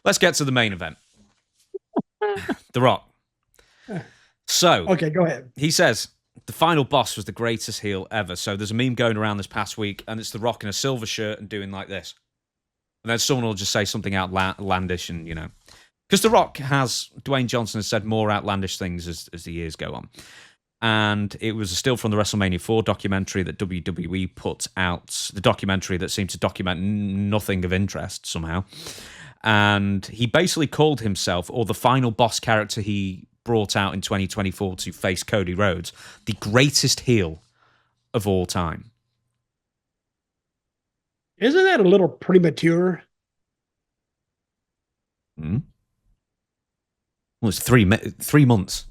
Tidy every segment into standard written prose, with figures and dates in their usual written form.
let's get to the main event. The Rock. So, okay, go ahead. He says the final boss was the greatest heel ever. So there's a meme going around this past week, and it's The Rock in a silver shirt and doing like this. And then someone will just say something outlandish, and because The Rock Dwayne Johnson has said more outlandish things as the years go on. And it was a still from the WrestleMania 4 documentary that WWE put out, the documentary that seemed to document nothing of interest somehow. And he basically called himself, or the final boss character he brought out in 2024 to face Cody Rhodes, the greatest heel of all time. Isn't that a little premature? Well, it's 3 months.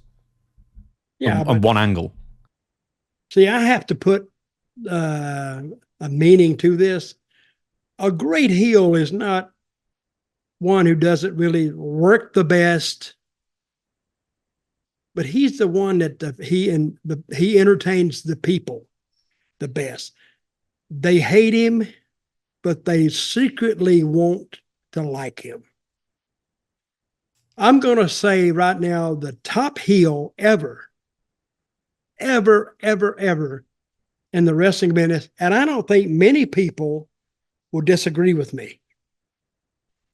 Yeah, on one angle. See, I have to put a meaning to this. A great heel is not one who doesn't really work the best, but he's the one that he entertains the people the best. They hate him, but they secretly want to like him. I'm going to say right now the top heel ever in the wrestling business, and I don't think many people will disagree with me.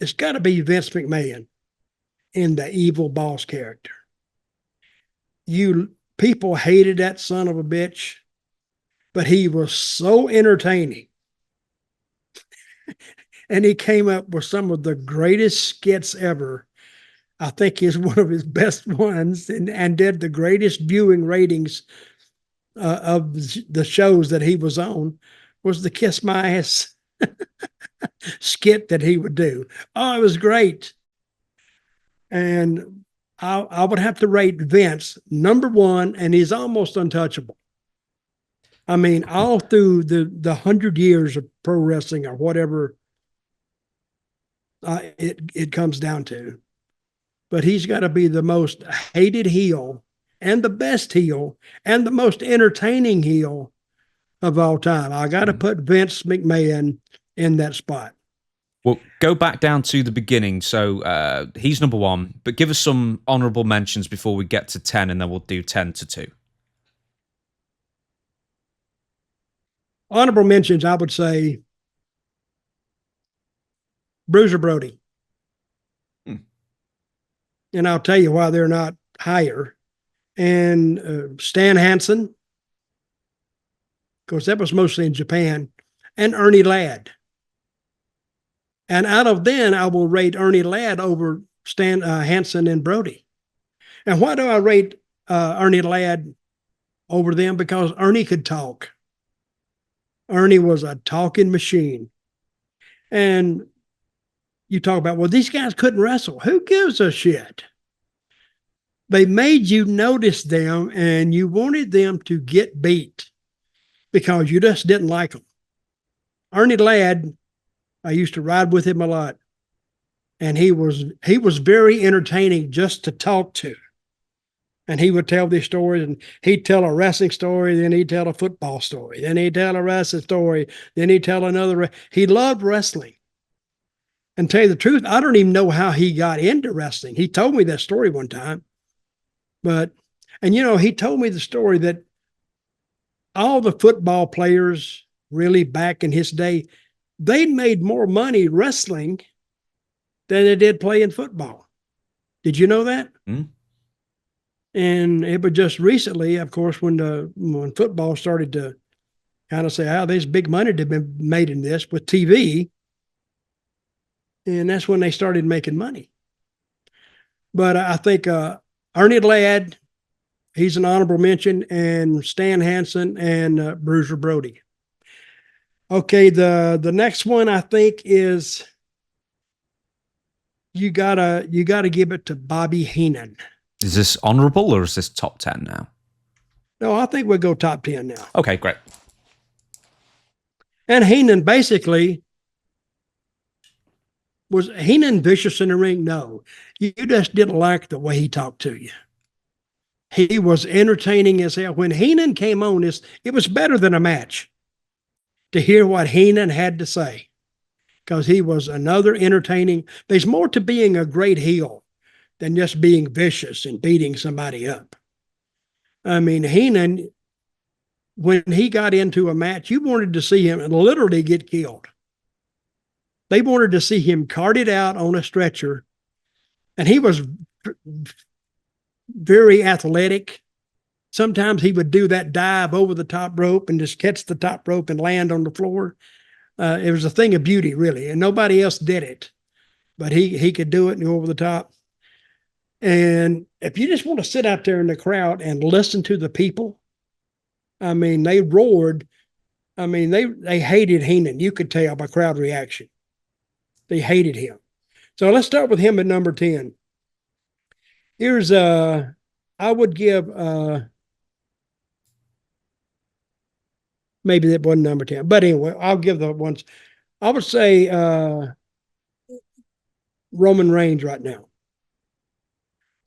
It's got to be Vince McMahon in the evil boss character. People hated that son of a bitch, but he was so entertaining. And he came up with some of the greatest skits ever. I think he's one of his best ones, and did the greatest viewing ratings of the shows that he was on, was the Kiss My Ass skit that he would do. Oh, it was great. And I would have to rate Vince number one, and he's almost untouchable. I mean, all through the 100 years of pro wrestling or whatever it comes down to. But he's got to be the most hated heel and the best heel and the most entertaining heel of all time. I got to put Vince McMahon in that spot. Well, go back down to the beginning. So he's number one, but give us some honorable mentions before we get to 10, and then we'll do 10 to 2. Honorable mentions, I would say Bruiser Brody. And I'll tell you why they're not higher. And Stan Hansen, because that was mostly in Japan, and Ernie Ladd. And out of then, I will rate Ernie Ladd over Stan Hansen and Brody. And why do I rate Ernie Ladd over them? Because Ernie could talk. Ernie was a talking machine. And you talk about, well, these guys couldn't wrestle. Who gives a shit? They made you notice them, and you wanted them to get beat because you just didn't like them. Ernie Ladd, I used to ride with him a lot, and he was very entertaining just to talk to. And he would tell these stories, and he'd tell a wrestling story, then he'd tell a football story, then he'd tell a wrestling story, then he'd tell another. He loved wrestling. And tell you the truth, I don't even know how he got into wrestling. He told me that story one time. He told me the story that all the football players really back in his day, they made more money wrestling than they did playing football. Did you know that? Mm. And it was just recently, of course, when football started to kind of say, oh, there's big money to be made in this with TV. And that's when they started making money. But I think Ernie Ladd, he's an honorable mention, and Stan Hansen and Bruiser Brody. Okay, the next one I think is you gotta give it to Bobby Heenan. Is this honorable or is this top 10 now? No, I think we'll go top 10 now. Okay, great. And Heenan basically was Heenan vicious in the ring? No, you just didn't like the way he talked to you. He was entertaining as hell. When Heenan came on, it was better than a match to hear what Heenan had to say. because he was another entertaining. There's more to being a great heel than just being vicious and beating somebody up. I mean, Heenan, when he got into a match, you wanted to see him literally get killed. They wanted to see him carted out on a stretcher, and he was very athletic. Sometimes he would do that dive over the top rope and just catch the top rope and land on the floor. It was a thing of beauty, really, and nobody else did it, but he could do it and go over the top. And if you just want to sit out there in the crowd and listen to the people, I mean, they roared. I mean, they hated Heenan. You could tell by crowd reaction. They hated him. So let's start with him at number 10. Here's I would give maybe that wasn't number 10. But anyway, I'll give the ones. I would say Roman Reigns right now.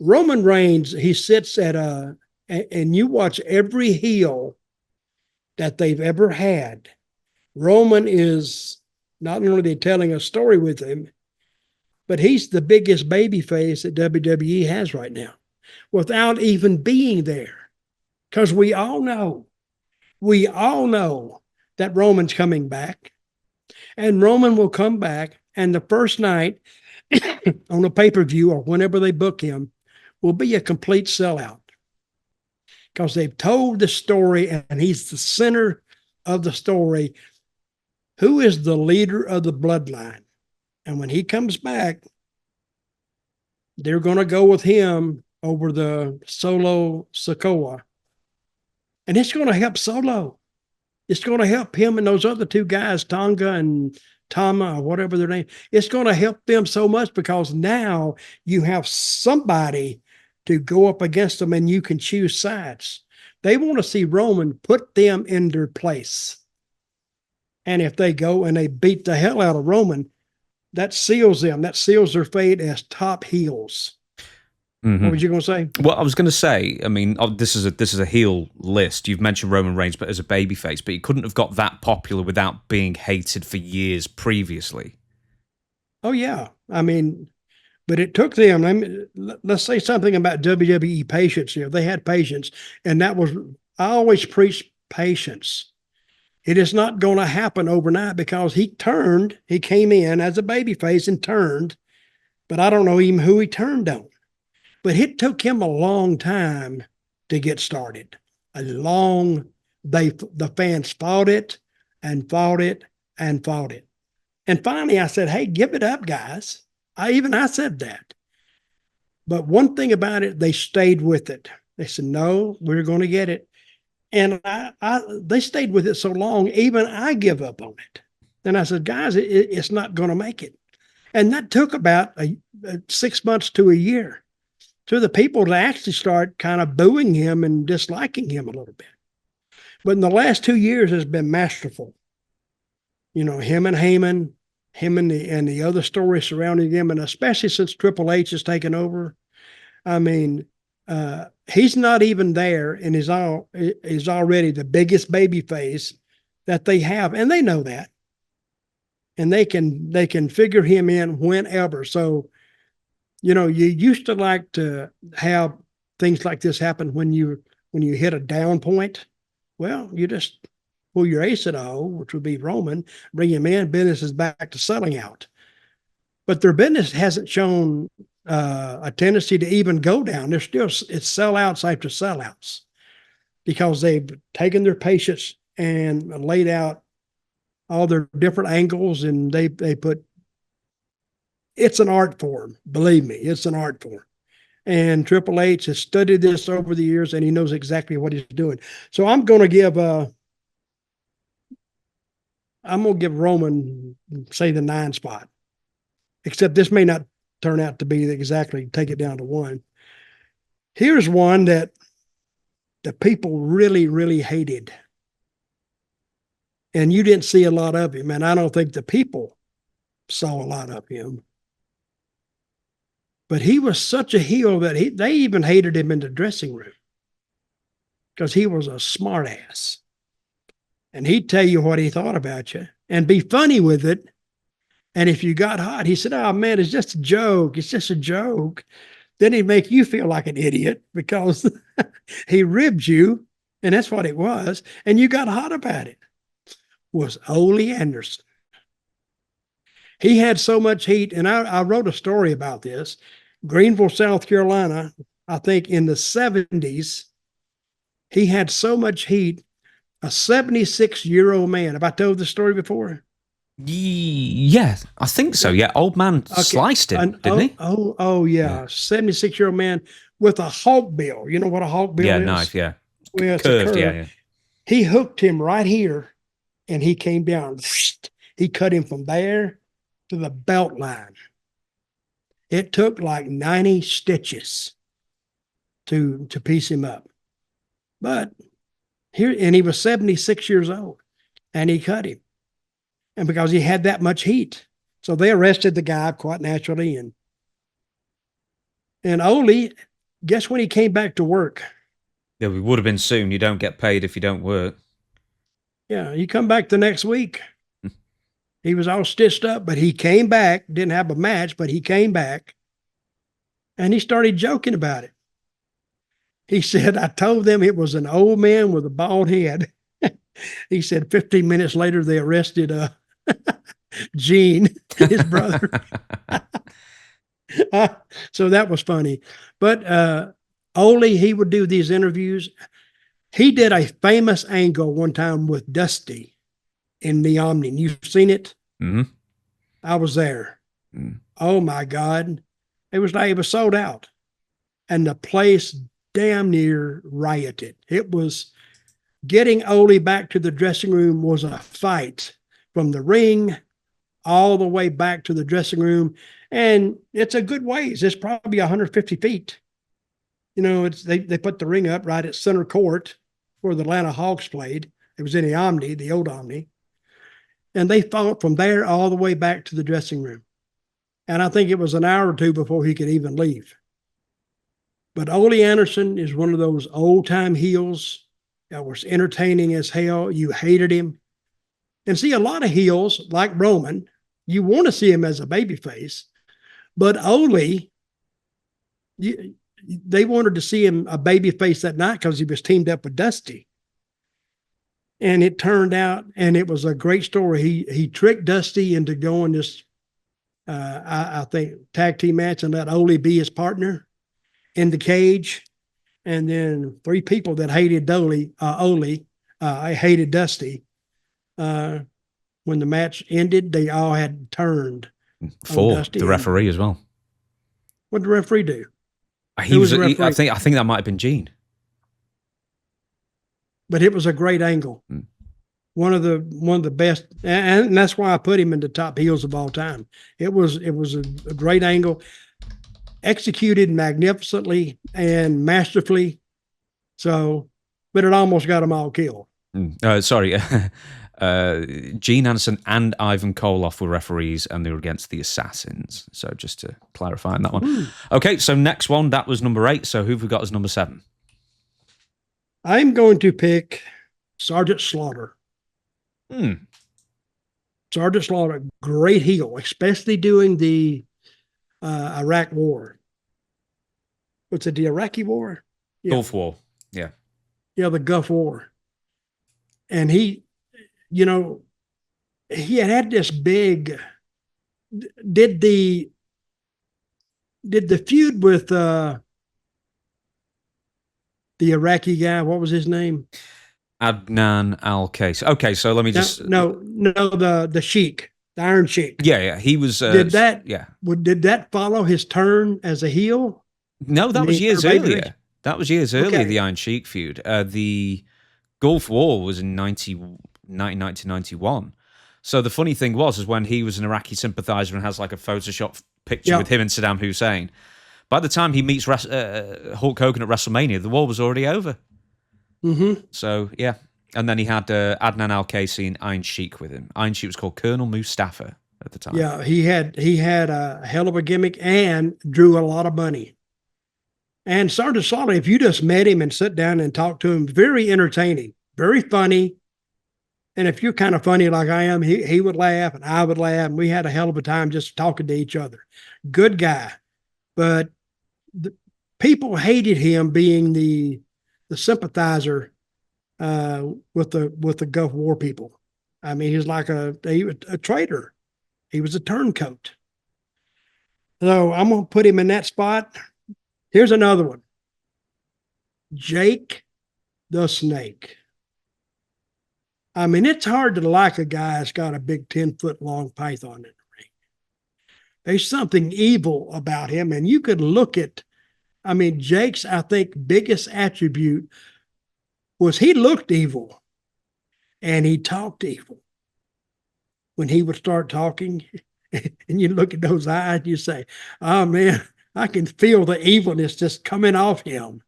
Roman Reigns, he sits at and you watch every heel that they've ever had. Roman is not only telling a story with him, but he's the biggest baby face that WWE has right now without even being there. Because we all know that Roman's coming back, and Roman will come back, and the first night on a pay-per-view or whenever they book him will be a complete sellout because they've told the story and he's the center of the story. Who is the leader of the bloodline? And when he comes back, they're going to go with him over the Solo Sikoa. And it's going to help Solo. It's going to help him and those other two guys, Tonga and Tama, or whatever their name. It's going to help them so much because now you have somebody to go up against them and you can choose sides. They want to see Roman put them in their place. And if they go and they beat the hell out of Roman, that seals them. That seals their fate as top heels. Mm-hmm. What was you going to say? Well, I was going to say, I mean, this is a heel list. You've mentioned Roman Reigns, but as a babyface, but he couldn't have got that popular without being hated for years previously. Oh yeah, I mean, but it took them. Let's say something about WWE patience here. They had patience, and that was I always preach patience. It is not going to happen overnight because he came in as a babyface and turned, but I don't know even who he turned on. But it took him a long time to get started. The fans fought it and fought it and fought it. And finally I said, hey, give it up, guys. I said that. But one thing about it, they stayed with it. They said, no, we're going to get it. And they stayed with it so long, even I give up on it. And I said, guys, it's not going to make it. And that took about 6 months to a year to the people to actually start kind of booing him and disliking him a little bit. But in the last 2 years has been masterful. You know, him and Heyman, him and the other stories surrounding him, and especially since Triple H has taken over. I mean, he's not even there, and is already the biggest baby face that they have, and they know that, and they can figure him in whenever. So, you know, you used to like to have things like this happen when you hit a down point. Well, you just pull your ace at a hole, which would be Roman, bring him in, business is back to selling out. But their business hasn't shown a tendency to even go down. It's sellouts after sellouts because they've taken their patience and laid out all their different angles, and they put. It's an art form, believe me. It's an art form, and Triple H has studied this over the years, and he knows exactly what he's doing. So I'm going to give Roman, say, the 9 spot. Except this may not turn out to be exactly take it down to 1. Here's one that the people really, really hated. And you didn't see a lot of him. And I don't think the people saw a lot of him. But he was such a heel that they even hated him in the dressing room because he was a smart ass. And he'd tell you what he thought about you and be funny with it. And if you got hot, he said, "Oh man, it's just a joke. It's just a joke." Then he'd make you feel like an idiot because he ribbed you, and that's what it was. And you got hot about it. Was Ole Anderson. He had so much heat, and I wrote a story about this. Greenville, South Carolina, I think in the 70s, he had so much heat. A 76-year-old man. Have I told the story before? Yeah, I think so. Yeah, old man sliced him, didn't he? Yeah. 76-year-old man with a hawk bill. You know what a hawk bill is? Yeah, knife, yeah. Well, Curved, yeah. He hooked him right here, and he came down. He cut him from there to the belt line. It took like 90 stitches to piece him up. But and he was 76 years old, and he cut him. And because he had that much heat. So they arrested the guy quite naturally. And Ole, guess when he came back to work? Yeah, we would have been soon. You don't get paid if you don't work. Yeah, he come back the next week. He was all stitched up, but he came back, didn't have a match, but he came back. And he started joking about it. He said, "I told them it was an old man with a bald head." He said 15 minutes later, they arrested Gene, his brother. So that was funny. But Ole, he would do these interviews. He did a famous angle one time with Dusty in the Omni. You've seen it? Mm-hmm. I was there. Mm. Oh, my God. It was sold out. And the place damn near rioted. It was getting Ole back to the dressing room was a fight from the ring all the way back to the dressing room. And it's a good ways. It's probably 150 feet. You know, they put the ring up right at center court where the Atlanta Hawks played. It was in the Omni, the old Omni. And they fought from there all the way back to the dressing room. And I think it was an hour or two before he could even leave. But Ole Anderson is one of those old-time heels that was entertaining as hell. You hated him. And see, a lot of heels, like Roman, you want to see him as a babyface. But Ole, they wanted to see him a babyface that night because he was teamed up with Dusty. And it turned out, and it was a great story. He tricked Dusty into going this, I think, tag team match and let Ole be his partner in the cage. And then three people that hated Ole, I hated Dusty. When the match ended, they all had turned. For the referee as well. What did the referee do? I think that might have been Gene. But it was a great angle. One of the best, and that's why I put him in the top heels of all time. It was a great angle, executed magnificently and masterfully. So, but it almost got them all killed. Sorry. Gene Anderson and Ivan Koloff were referees, and they were against the Assassins. So just to clarify on that one. Okay, so next one, that was number 8. So who have we got as number 7? I'm going to pick Sergeant Slaughter. Sergeant Slaughter, great heel, especially during the Iraq War. What's it, the Iraqi War? Yeah. Gulf War, yeah. Yeah, the Gulf War. And he had this big, did the feud with the Iraqi guy, what was his name? Adnan Al-Qaisi. Okay, so let me just... the Sheik, the Iron Sheik. Yeah, he was... did that follow his turn as a heel? No, that was years earlier. That was years earlier, the Iron Sheik feud. The Gulf War was in 1991. So the funny thing was when he was an Iraqi sympathizer and has like a Photoshop picture with him and Saddam Hussein, by the time he meets Hulk Hogan at WrestleMania, the war was already over. Mm-hmm. So, yeah. And then he had Adnan Al-Qaisi and Iron Sheik with him. Iron Sheik was called Colonel Mustafa at the time. Yeah, he had a hell of a gimmick and drew a lot of money. And Sergeant Slaughter, if you just met him and sit down and talk to him, very entertaining, very funny. And if you're kind of funny like I am, he would laugh and I would laugh, and we had a hell of a time just talking to each other. Good guy, but the, people hated him being the sympathizer with the Gulf War people. I mean, he was like a traitor. He was a turncoat. So I'm gonna put him in that spot. Here's another one. Jake the Snake. I mean, it's hard to like a guy that's got a big 10-foot long python in the ring. There's something evil about him, and you could look at, I mean, Jake's, I think, biggest attribute was he looked evil and he talked evil. When he would start talking, and you look at those eyes, you say, oh man, I can feel the evilness just coming off him.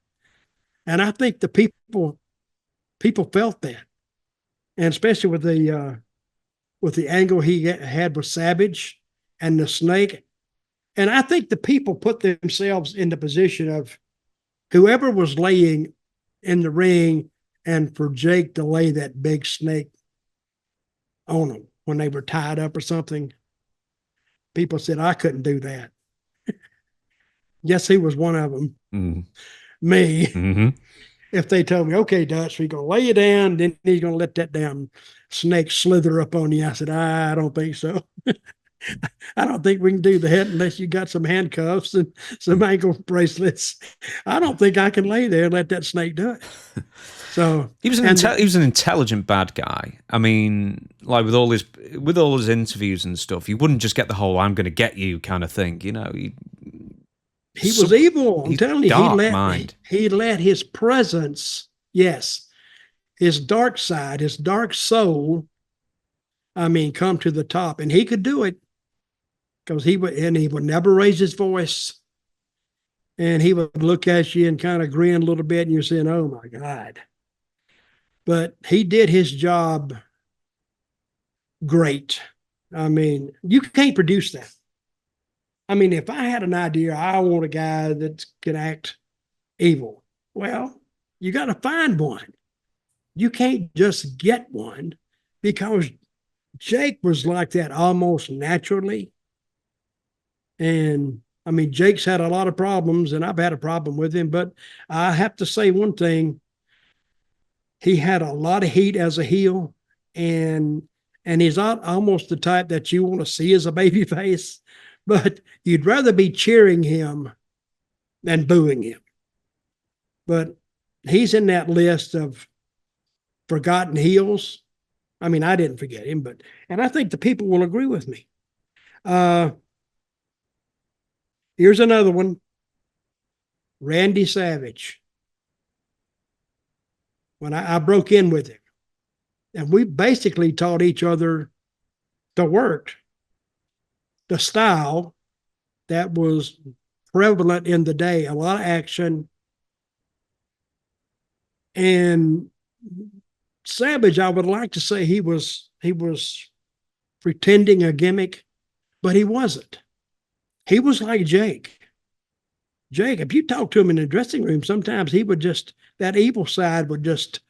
And I think the people felt that. And especially with the angle he had with Savage and the Snake. And I think the people put themselves in the position of whoever was laying in the ring, and for Jake to lay that big snake on them when they were tied up or something. People said, I couldn't do that. Yes, he was one of them. Mm-hmm. Me. Mm-hmm. If they told me, okay, Dutch, we're going to lay you down, then he's going to let that damn snake slither up on you. I said, I don't think so. I don't think we can do that unless you got some handcuffs and some ankle bracelets. I don't think I can lay there and let that snake do it. So he was an intelligent bad guy. I mean, like with all his interviews and stuff, you wouldn't just get the whole "I'm going to get you" kind of thing. You know, he was evil. I'm telling you, he let his presence, yes, his dark side, his dark soul, I mean, come to the top, and he could do it because he would never raise his voice, and he would look at you and kind of grin a little bit, and you're saying, "Oh my God." But he did his job great. I mean, you can't produce that. I mean, if I had an idea, I want a guy that can act evil. Well, you got to find one. You can't just get one, because Jake was like that almost naturally. And I mean, Jake's had a lot of problems, and I've had a problem with him, but I have to say one thing. He had a lot of heat as a heel, and he's not almost the type that you want to see as a baby face, but you'd rather be cheering him than booing him. But he's in that list of forgotten heels. I mean, I didn't forget him, and I think the people will agree with me. Here's another one. Randy Savage. When I broke in with him, and we basically taught each other the work, the style that was prevalent in the day, a lot of action. And Savage, I would like to say he was pretending a gimmick, but he wasn't. He was like Jake. Jake, if you talk to him in the dressing room, sometimes he would just, that evil side would just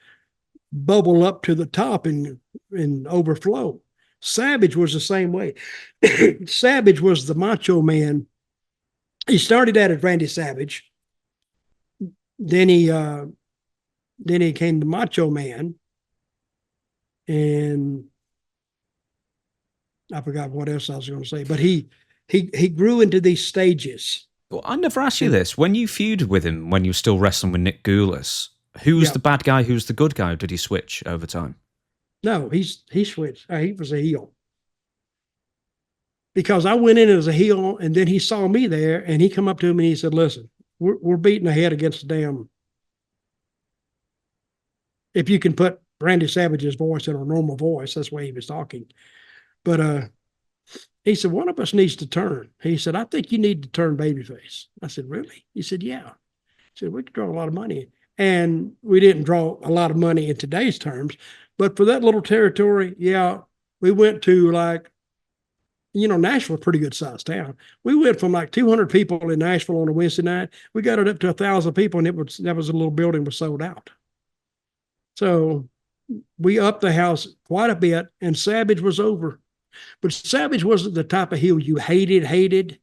bubble up to the top and overflow. Savage was the same way. Savage was the macho man. He started out as Randy Savage. Then he came to Macho Man, and I forgot what else I was going to say. But he grew into these stages. Well, I never asked you this. When you feuded with him, when you were still wrestling with Nick Goulas, who was the bad guy, who was the good guy? Or did he switch over time? No, he switched. He was a heel. Because I went in as a heel, and then he saw me there, and he come up to me and he said, listen, we're beating a head against the damn. If you can put Randy Savage's voice in a normal voice, that's the way he was talking. But he said, one of us needs to turn. He said, I think you need to turn babyface. I said, really? He said, yeah. He said, we could draw a lot of money. And we didn't draw a lot of money in today's terms. But for that little territory, yeah, we went to like, Nashville's a pretty good sized town. We went from like 200 people in Nashville on a Wednesday night. We got it up to 1,000 people, and that was a little building was sold out. So we upped the house quite a bit, and Savage was over. But Savage wasn't the type of heel you hated.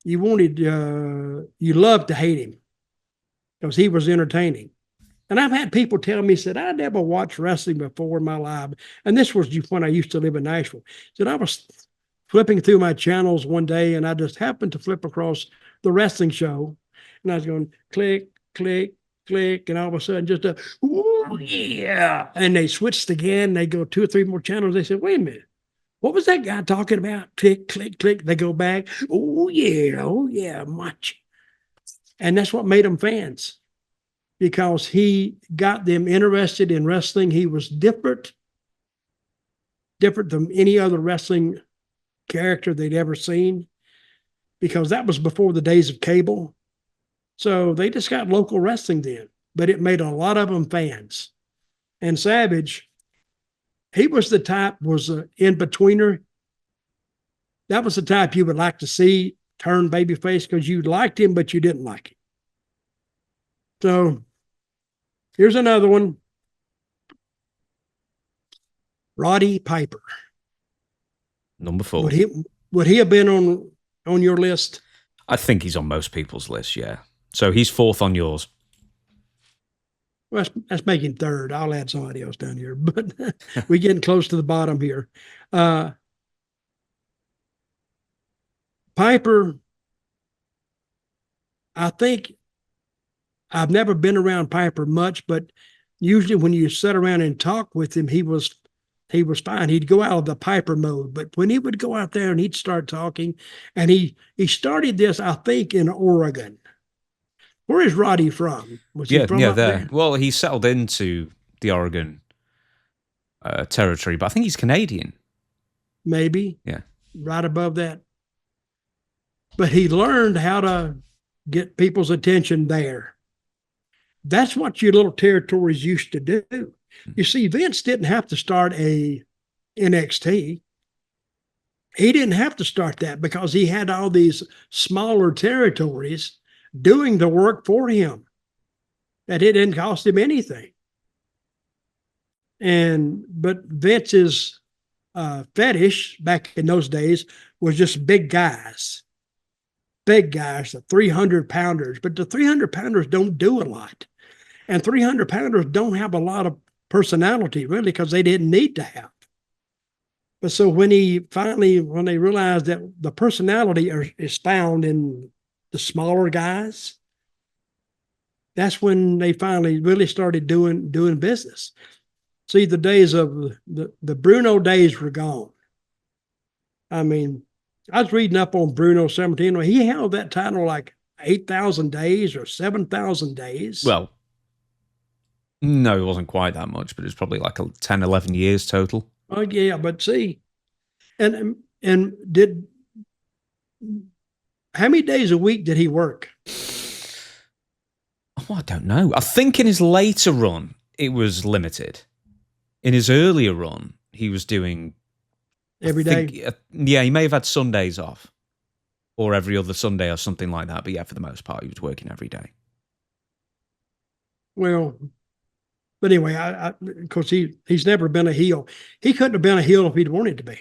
You wanted, you loved to hate him because he was entertaining. And I've had people tell me, said, I never watched wrestling before in my life. And this was when I used to live in Nashville. Said I was flipping through my channels one day, and I just happened to flip across the wrestling show. And I was going, click, click, click. And all of a sudden, just a, ooh, yeah. And they switched again. They go 2 or 3 more channels. They said, wait a minute. What was that guy talking about? Click, click, click. They go back. Oh, yeah, much. And that's what made them fans, because he got them interested in wrestling. He was different than any other wrestling character they'd ever seen, because that was before the days of cable. So they just got local wrestling then, but it made a lot of them fans. And Savage, he was the type, was an in-betweener. That was the type you would like to see turn babyface, because you liked him, but you didn't like him. So here's another one. Roddy Piper. Number 4. Would he have been on your list? I think he's on most people's list, yeah. So he's 4th on yours. Well, that's making 3rd. I'll add somebody else down here, but we're getting close to the bottom here. Piper, I think I've never been around Piper much, but usually when you sit around and talk with him, he was fine. He'd go out of the Piper mode, but when he would go out there and he'd start talking, and he started this, I think, in Oregon. Where is Roddy from? Was he from up there? Well, he settled into the Oregon territory, but I think he's Canadian. Maybe. Yeah. Right above that. But he learned how to get people's attention there. That's what your little territories used to do. You see, Vince didn't have to start a NXT. He didn't have to start that, because he had all these smaller territories doing the work for him, that it didn't cost him anything. But Vince's fetish back in those days was just big guys, the 300-pounders. But the 300-pounders don't do a lot. And 300-pounders don't have a lot of personality, really, because they didn't need to have. But so when they realized that the personality is found in the smaller guys, that's when they finally really started doing business. See, the days of the Bruno days were gone. I mean, I was reading up on Bruno Sammartino. He held that title like 8,000 days or 7,000 days. Well, no, it wasn't quite that much, but it was probably like 10, 11 years total. Oh, yeah, but see, and how many days a week did he work? Oh, I don't know. I think in his later run, it was limited. In his earlier run, he was doing every day. Yeah, he may have had Sundays off, or every other Sunday or something like that. But yeah, for the most part, he was working every day. Well, but anyway, because he's never been a heel. He couldn't have been a heel if he'd wanted to be.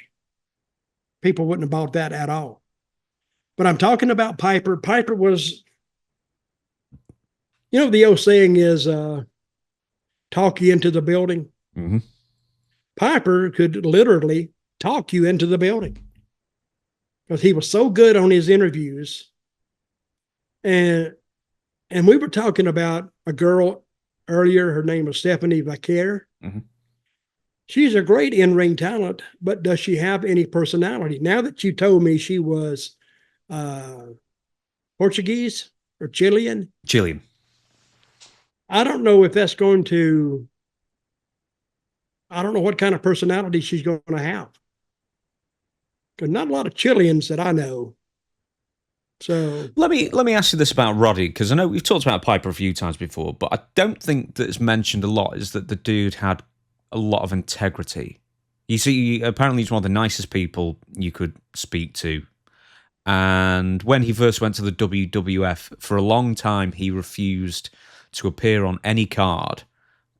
People wouldn't have bought that at all. But I'm talking about Piper. Piper was, the old saying is, talk you into the building. Mm-hmm. Piper could literally talk you into the building, because he was so good on his interviews. And we were talking about a girl earlier. Her name was Stephanie Vaquer. Mm-hmm. She's a great in-ring talent, but does she have any personality? Now that you told me she was Portuguese or Chilean. I don't know if that's going to, I don't know what kind of personality she's going to have. Because not a lot of Chileans that I know. So let me ask you this about Roddy, because I know we've talked about Piper a few times before, but I don't think that it's mentioned a lot, is that the dude had a lot of integrity. You see, apparently he's one of the nicest people you could speak to. And when he first went to the WWF, for a long time, he refused to appear on any card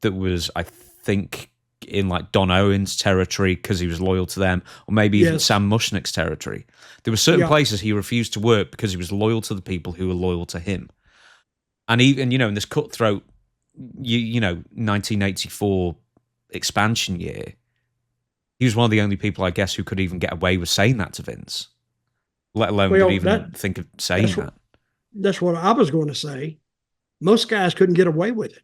that was, I think in like Don Owen's territory because he was loyal to them, or maybe even Yes. Sam Mushnick's territory. There were certain Yeah. places he refused to work because he was loyal to the people who were loyal to him. And even, in this cutthroat, 1984 expansion year, he was one of the only people, I guess, who could even get away with saying that to Vince, let alone could even think of saying that. That's what I was going to say. Most guys couldn't get away with it.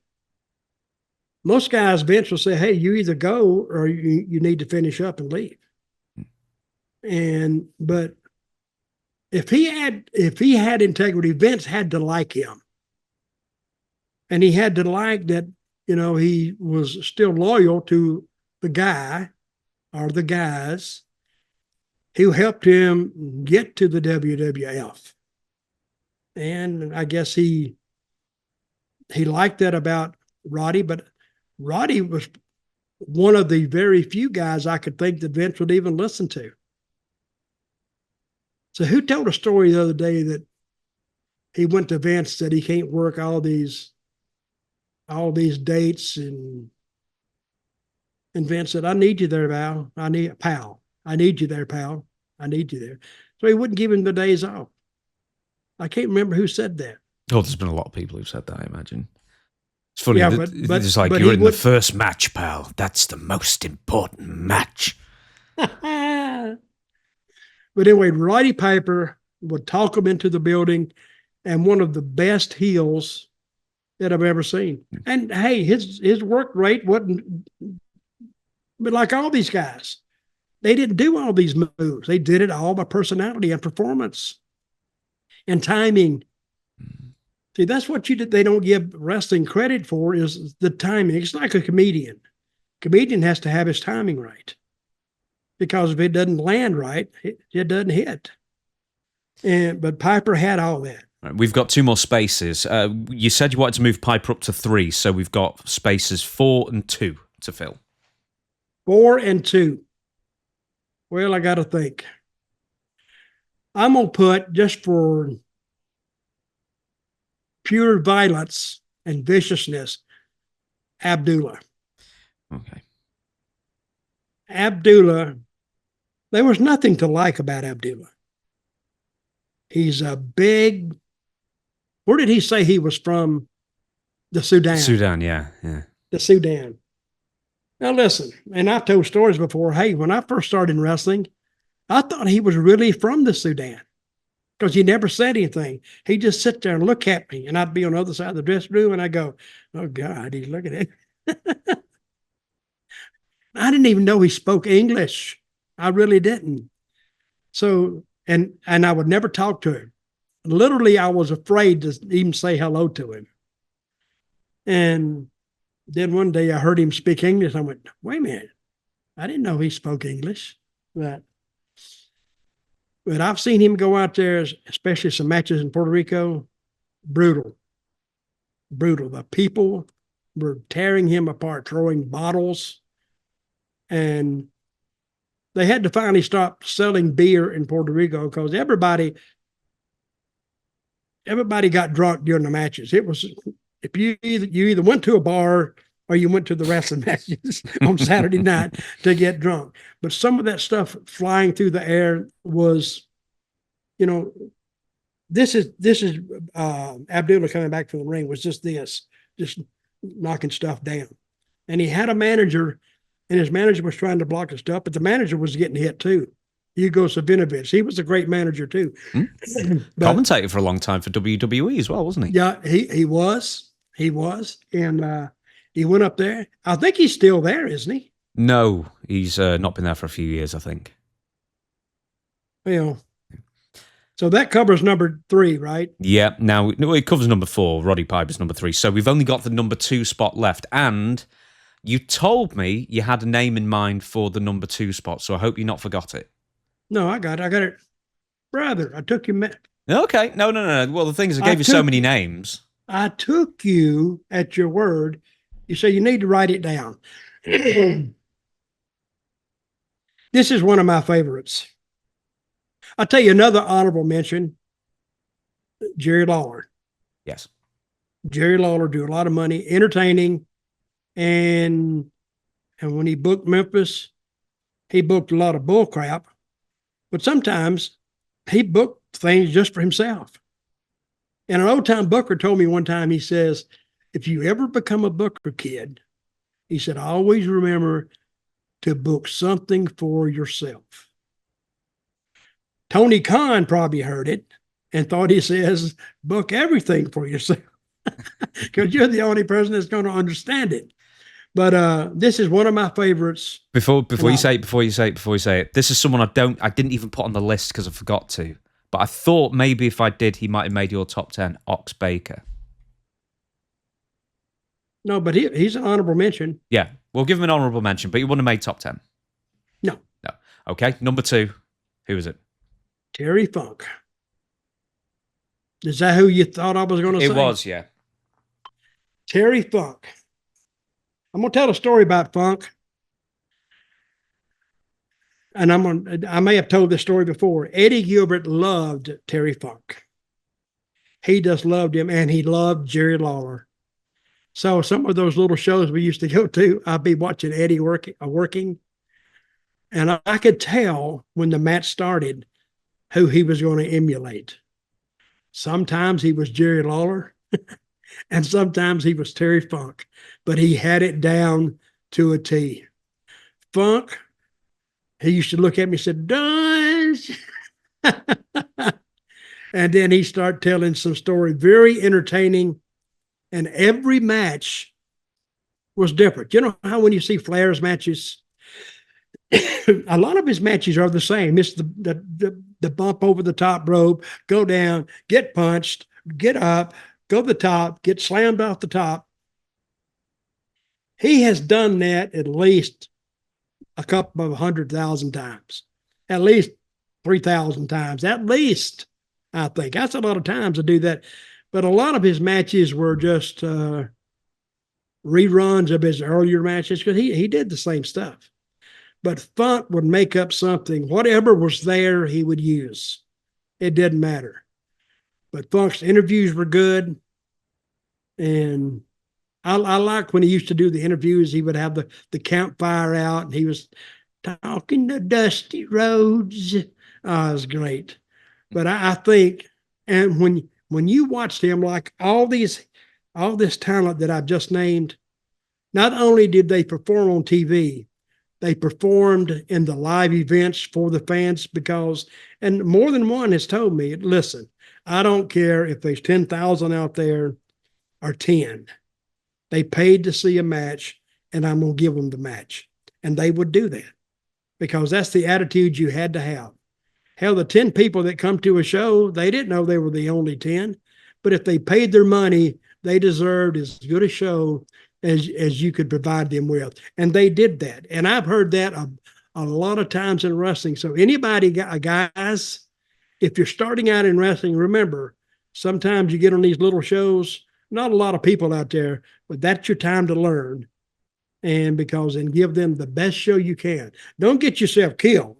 Most guys, Vince will say, hey, you either go or you need to finish up and leave. But if he had integrity, Vince had to like him. And he had to like that, he was still loyal to the guy or the guys who helped him get to the WWF. And I guess he liked that about Roddy, but Roddy was one of the very few guys I could think that Vince would even listen to. So who told a story the other day that he went to Vince that he can't work all these dates, and Vince said, I need you there, pal. I need you there, pal. I need you there. So he wouldn't give him the days off. I can't remember who said that. Oh, there's been a lot of people who've said that, I imagine. It's funny. Yeah, but it's like, you're in the first match, pal. That's the most important match. But anyway, Roddy Piper would talk him into the building, and one of the best heels that I've ever seen. And hey, his work rate wasn't, but like all these guys, they didn't do all these moves. They did it all by personality and performance and timing. See, that's what they don't give wrestling credit for, is the timing. It's like a comedian. Comedian has to have his timing right, because if it doesn't land right, it doesn't hit. But Piper had all that. Right, we've got 2 more spaces. You said you wanted to move Piper up to 3, so we've got spaces 4 and 2 to fill. 4 and 2. Well, I got to think. I'm going to put, just for pure violence and viciousness, Abdullah. Okay. Abdullah, there was nothing to like about Abdullah. He's a big, where did he say he was from? The Sudan. Sudan, yeah. The Sudan. Now listen, and I've told stories before. Hey, when I first started in wrestling, I thought he was really from the Sudan, because he never said anything. He'd just sit there and look at me, and I'd be on the other side of the dressing room, and I'd go, oh God, he's looking at it. I didn't even know he spoke English. I really didn't. So, and I would never talk to him. Literally, I was afraid to even say hello to him. And then one day I heard him speak English. I went, wait a minute. I didn't know he spoke English. But I've seen him go out there, especially some matches in Puerto Rico, brutal. The people were tearing him apart, throwing bottles. And they had to finally stop selling beer in Puerto Rico, because everybody got drunk during the matches. It was, if you either went to a bar or you went to the wrestling matches on Saturday night to get drunk. But some of that stuff flying through the air was, this is Abdullah coming back from the ring was just knocking stuff down. And he had a manager, and his manager was trying to block his stuff, but the manager was getting hit too. Hugo Savinovich. He was a great manager too. Commentator for a long time for WWE as well, wasn't he? Yeah, he was. And he went up there. I think he's still there, isn't he? No, he's not been there for a few years, I think. Well, so that covers number 3, right? Yeah. Now, it covers number 4. Roddy Piper's number 3. So we've only got the number 2 spot left. And you told me you had a name in mind for the number 2 spot, so I hope you not forgot it. No, I got it. Brother, I took you. Okay. No. Well, the thing is, I gave you so many names. I took you at your word. You say you need to write it down. This is one of my favorites. I'll tell you another honorable mention, Jerry Lawler. Yes. Jerry Lawler drew a lot of money, entertaining, and And when he booked Memphis, he booked a lot of bull crap. But sometimes he booked things just for himself. And an old time booker told me one time, he says, if you ever become a booker, kid, he said, always remember to book something for yourself. Tony Khan probably heard it and thought he says, book everything for yourself because you're the only person that's going to understand it. But this is one of my favorites. Before you say it, this is someone I didn't even put on the list because I forgot to. But I thought maybe if I did, he might have made your top 10. Ox Baker. No, but he's an honorable mention. Yeah, we'll give him an honorable mention, but he wouldn't have made top 10. No. Okay, number 2. Who is it? Terry Funk. Is that who you thought I was going to say? It was, yeah. Terry Funk. I'm going to tell a story about Funk. And I may have told this story before. Eddie Gilbert loved Terry Funk. He just loved him, and he loved Jerry Lawler. So some of those little shows we used to go to, I'd be watching Eddie working, and I could tell when the match started who he was going to emulate. Sometimes he was Jerry Lawler, and sometimes he was Terry Funk, but he had it down to a T. Funk, he used to look at me and said, Dutch. And then he started telling some story, very entertaining. And every match was different. You know how when you see Flair's matches, a lot of his matches are the same. It's the bump over the top rope, go down, get punched, get up, go to the top, get slammed off the top. He has done that at least a couple of 100,000 times, at least 3,000 times, at least, I think. That's a lot of times to do that. But a lot of his matches were just reruns of his earlier matches because he did the same stuff. But Funk would make up something. Whatever was there, he would use. It didn't matter. But Funk's interviews were good. And I liked when he used to do the interviews. He would have the campfire out, and he was talking to Dusty Rhodes. It was great. But I think, and when you watched him, like all this talent that I've just named, not only did they perform on TV, they performed in the live events for the fans and more than one has told me, listen, I don't care if there's 10,000 out there or 10. They paid to see a match, and I'm going to give them the match. And they would do that because that's the attitude you had to have. Hell, the 10 people that come to a show, they didn't know they were the only 10. But if they paid their money, they deserved as good a show as you could provide them with. And they did that. And I've heard that a lot of times in wrestling. So anybody, guys, if you're starting out in wrestling, remember, sometimes you get on these little shows, not a lot of people out there, but that's your time to learn. And give them the best show you can. Don't get yourself killed.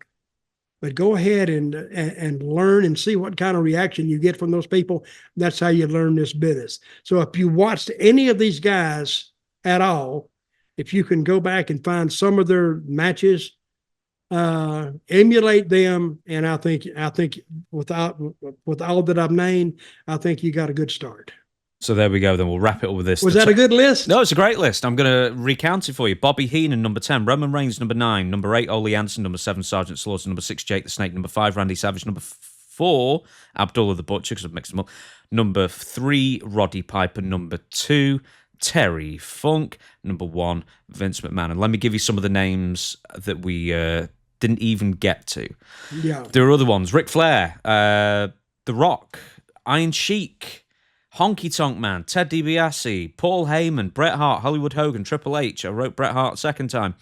But go ahead and learn and see what kind of reaction you get from those people. That's how you learn this business. So if you watched any of these guys at all, if you can go back and find some of their matches, emulate them, and I think with all that I've named, I think you got a good start. So there we go. Then we'll wrap it up with this. Was that a good list? No, it's a great list. I'm going to recount it for you. Bobby Heenan, number 10. Roman Reigns, number 9. Number 8, Ole Janssen. Number 7, Sergeant Slaughter. Number 6, Jake the Snake. Number 5, Randy Savage. Number 4, Abdullah the Butcher, because I've mixed them up. Number 3, Roddy Piper. Number 2, Terry Funk. Number 1, Vince McMahon. And let me give you some of the names that we didn't even get to. Yeah. There are other ones. Ric Flair, The Rock, Iron Sheik, Honky Tonk Man, Ted DiBiase, Paul Heyman, Bret Hart, Hollywood Hogan, Triple H. I wrote Bret Hart second time.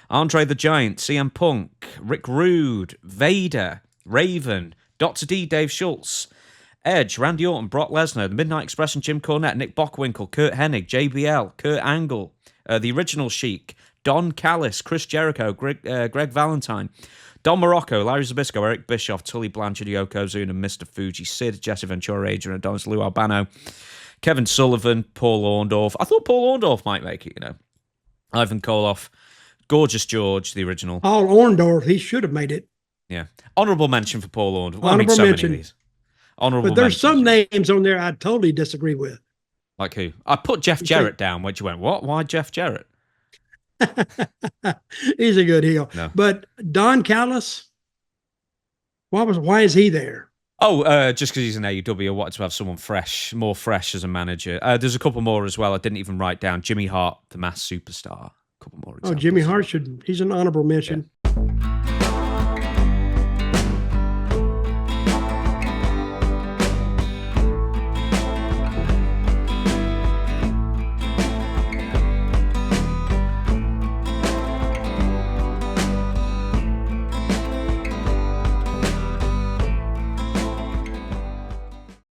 Andre the Giant, CM Punk, Rick Rude, Vader, Raven, Dr. D, Dave Schultz, Edge, Randy Orton, Brock Lesnar, The Midnight Express and Jim Cornette, Nick Bockwinkel, Kurt Hennig, JBL, Kurt Angle, The Original Sheik, Don Callis, Chris Jericho, Greg Valentine, Don Morocco, Larry Zbyszko, Eric Bischoff, Tully Blanchard, Yokozuna, Mr. Fuji, Sid, Jesse Ventura, Adrian Adonis, Lou Albano, Kevin Sullivan, Paul Orndorff. I thought Paul Orndorff might make it, Ivan Koloff, Gorgeous George, the original. Paul Orndorff, he should have made it. Yeah. Honourable mention for Paul Orndorff. Well, Honourable so mention. many of these. Honourable But there's mentions. some names on there I totally disagree with. Like who? I put Jeff Jarrett down, which you went, what? Why Jeff Jarrett? He's a good heel. No. But Don Callis, why is he there? Oh, just because he's an AEW, I wanted to have someone more fresh as a manager. There's a couple more as well. I didn't even write down. Jimmy Hart, the mass superstar. A couple more examples. Oh, Jimmy Hart he's an honorable mention.